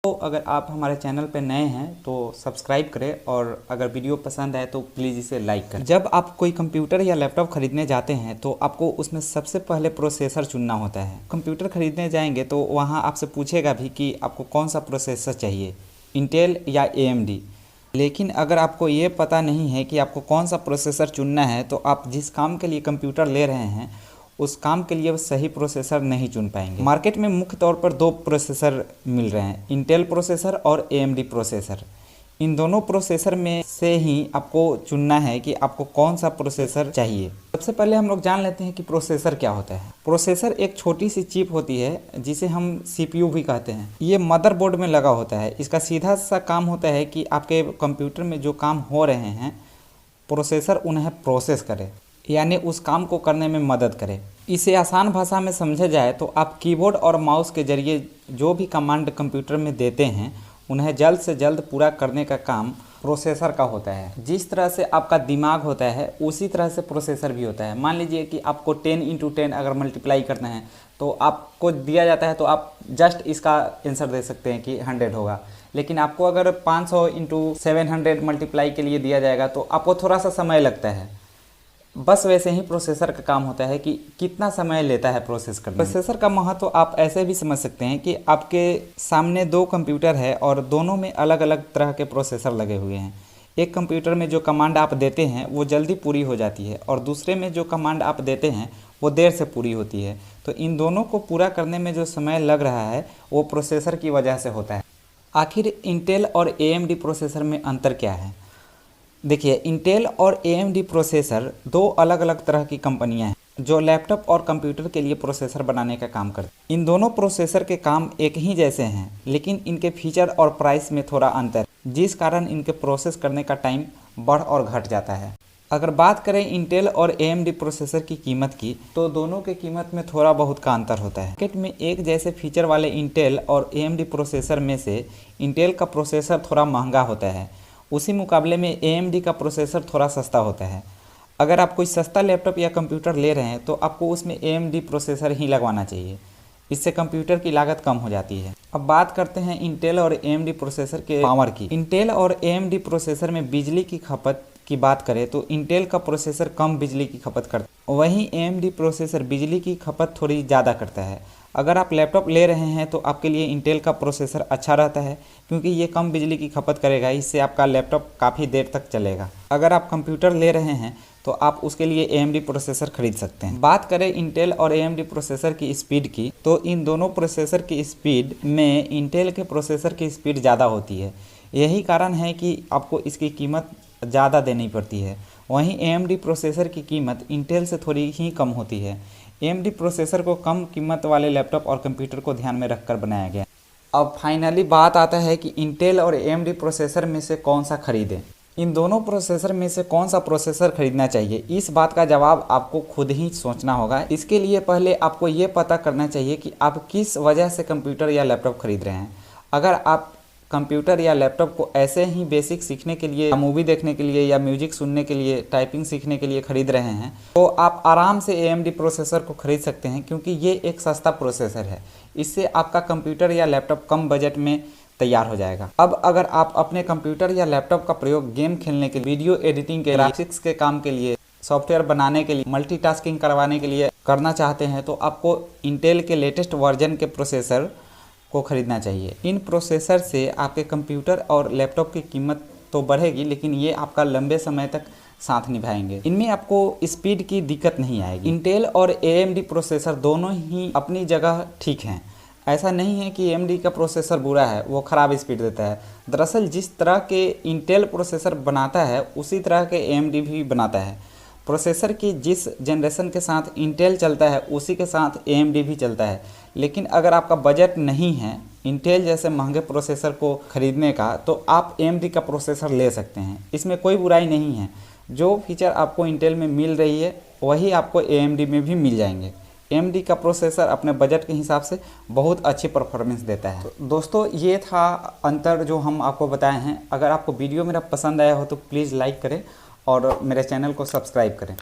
तो अगर आप हमारे चैनल पर नए हैं तो सब्सक्राइब करें और अगर वीडियो पसंद आए तो प्लीज़ इसे लाइक करें। जब आप कोई कंप्यूटर या लैपटॉप खरीदने जाते हैं तो आपको उसमें सबसे पहले प्रोसेसर चुनना होता है। कंप्यूटर खरीदने जाएंगे तो वहाँ आपसे पूछेगा भी कि आपको कौन सा प्रोसेसर चाहिए, इंटेल या AMD। लेकिन अगर आपको ये पता नहीं है कि आपको कौन सा प्रोसेसर चुनना है तो आप जिस काम के लिए कंप्यूटर ले रहे हैं उस काम के लिए सही प्रोसेसर नहीं चुन पाएंगे। मार्केट में मुख्य तौर पर दो प्रोसेसर मिल रहे हैं, इंटेल प्रोसेसर और AMD प्रोसेसर। इन दोनों प्रोसेसर में से ही आपको चुनना है कि आपको कौन सा प्रोसेसर चाहिए। सबसे पहले हम लोग जान लेते हैं कि प्रोसेसर क्या होता है। प्रोसेसर एक छोटी सी चिप होती है जिसे हम CPU भी कहते हैं। ये मदरबोर्ड में लगा होता है। इसका सीधा सा काम होता है कि आपके कंप्यूटर में जो काम हो रहे हैं प्रोसेसर उन्हें प्रोसेस करे, यानी उस काम को करने में मदद करे। इसे आसान भाषा में समझा जाए तो आप कीबोर्ड और माउस के जरिए जो भी कमांड कंप्यूटर में देते हैं उन्हें जल्द से जल्द पूरा करने का काम प्रोसेसर का होता है। जिस तरह से आपका दिमाग होता है उसी तरह से प्रोसेसर भी होता है। मान लीजिए कि आपको 10 × 10 अगर मल्टीप्लाई करना है तो आपको दिया जाता है तो आप जस्ट इसका आंसर दे सकते हैं कि 100 होगा। लेकिन आपको अगर 500 × 700 मल्टीप्लाई के लिए दिया जाएगा तो आपको थोड़ा सा समय लगता है। बस वैसे ही प्रोसेसर का काम होता है कि कितना समय लेता है प्रोसेस करने में। प्रोसेसर का महत्व तो आप ऐसे भी समझ सकते हैं कि आपके सामने दो कंप्यूटर है और दोनों में अलग अलग तरह के प्रोसेसर लगे हुए हैं। एक कंप्यूटर में जो कमांड आप देते हैं वो जल्दी पूरी हो जाती है और दूसरे में जो कमांड आप देते हैं वो देर से पूरी होती है। तो इन दोनों को पूरा करने में जो समय लग रहा है वो प्रोसेसर की वजह से होता है। आखिर इंटेल और AMD प्रोसेसर में अंतर क्या है? देखिए, इंटेल और AMD प्रोसेसर दो अलग अलग तरह की कंपनियां हैं जो लैपटॉप और कंप्यूटर के लिए प्रोसेसर बनाने का काम करती हैं। इन दोनों प्रोसेसर के काम एक ही जैसे हैं लेकिन इनके फीचर और प्राइस में थोड़ा अंतर, जिस कारण इनके प्रोसेस करने का टाइम बढ़ और घट जाता है। अगर बात करें इंटेल और AMD प्रोसेसर की कीमत की तो दोनों के कीमत में थोड़ा बहुत का अंतर होता है। मार्केट में एक जैसे फीचर वाले इंटेल और AMD प्रोसेसर में से इंटेल का प्रोसेसर थोड़ा महंगा होता है, उसी मुकाबले में AMD का प्रोसेसर थोड़ा सस्ता होता है। अगर आप कोई सस्ता लैपटॉप या कंप्यूटर ले रहे हैं तो आपको उसमें AMD प्रोसेसर ही लगवाना चाहिए। इससे कंप्यूटर की लागत कम हो जाती है। अब बात करते हैं इंटेल और AMD प्रोसेसर के पावर की। इंटेल और AMD प्रोसेसर में बिजली की खपत की बात करें तो इंटेल का प्रोसेसर कम बिजली की खपत करता है, वहीं AMD प्रोसेसर बिजली की खपत थोड़ी ज़्यादा करता है। अगर आप लैपटॉप ले रहे हैं तो आपके लिए इंटेल का प्रोसेसर अच्छा रहता है क्योंकि ये कम बिजली की खपत करेगा, इससे आपका लैपटॉप काफ़ी देर तक चलेगा। अगर आप कंप्यूटर ले रहे हैं तो आप उसके लिए AMD प्रोसेसर खरीद सकते हैं। बात करें इंटेल और AMD प्रोसेसर की स्पीड की तो इन दोनों प्रोसेसर की स्पीड में इंटेल के प्रोसेसर की स्पीड ज़्यादा होती है। यही कारण है कि आपको इसकी कीमत ज़्यादा देनी पड़ती है। वहीं AMD प्रोसेसर की कीमत इंटेल से थोड़ी ही कम होती है। AMD प्रोसेसर को कम कीमत वाले लैपटॉप और कंप्यूटर को ध्यान में रखकर बनाया गया। अब फाइनली बात आता है कि इंटेल और AMD प्रोसेसर में से कौन सा खरीदें। इन दोनों प्रोसेसर में से कौन सा प्रोसेसर खरीदना चाहिए, इस बात का जवाब आपको खुद ही सोचना होगा। इसके लिए पहले आपको ये पता करना चाहिए कि आप किस वजह से कंप्यूटर या लैपटॉप खरीद रहे हैं। अगर आप कंप्यूटर या लैपटॉप को ऐसे ही बेसिक सीखने के लिए, मूवी देखने के लिए या म्यूजिक सुनने के लिए, टाइपिंग सीखने के लिए खरीद रहे हैं तो आप आराम से AMD प्रोसेसर को खरीद सकते हैं क्योंकि ये एक सस्ता प्रोसेसर है। इससे आपका कंप्यूटर या लैपटॉप कम बजट में तैयार हो जाएगा। अब अगर आप अपने कंप्यूटर या लैपटॉप का प्रयोग गेम खेलने के लिए, वीडियो एडिटिंग के, ग्राफिक्स के काम के लिए, सॉफ्टवेयर बनाने के लिए, मल्टीटास्किंग करवाने के लिए करना चाहते हैं तो आपको इंटेल के लेटेस्ट वर्जन के प्रोसेसर को खरीदना चाहिए। इन प्रोसेसर से आपके कंप्यूटर और लैपटॉप की कीमत तो बढ़ेगी लेकिन ये आपका लंबे समय तक साथ निभाएंगे। इनमें आपको स्पीड की दिक्कत नहीं आएगी। इंटेल और AMD प्रोसेसर दोनों ही अपनी जगह ठीक हैं। ऐसा नहीं है कि AMD का प्रोसेसर बुरा है, वो ख़राब स्पीड देता है। दरअसल जिस तरह के इंटेल प्रोसेसर बनाता है उसी तरह के AMD भी बनाता है। प्रोसेसर की जिस जनरेशन के साथ इंटेल चलता है उसी के साथ AMD भी चलता है। लेकिन अगर आपका बजट नहीं है इंटेल जैसे महंगे प्रोसेसर को खरीदने का तो आप AMD का प्रोसेसर ले सकते हैं। इसमें कोई बुराई नहीं है। जो फीचर आपको इंटेल में मिल रही है वही आपको AMD में भी मिल जाएंगे। AMD का प्रोसेसर अपने बजट के हिसाब से बहुत अच्छी परफॉर्मेंस देता है। तो दोस्तों ये था अंतर जो हम आपको बताए हैं। अगर आपको वीडियो मेरा पसंद आया हो तो प्लीज़ लाइक करें और मेरे चैनल को सब्सक्राइब करें।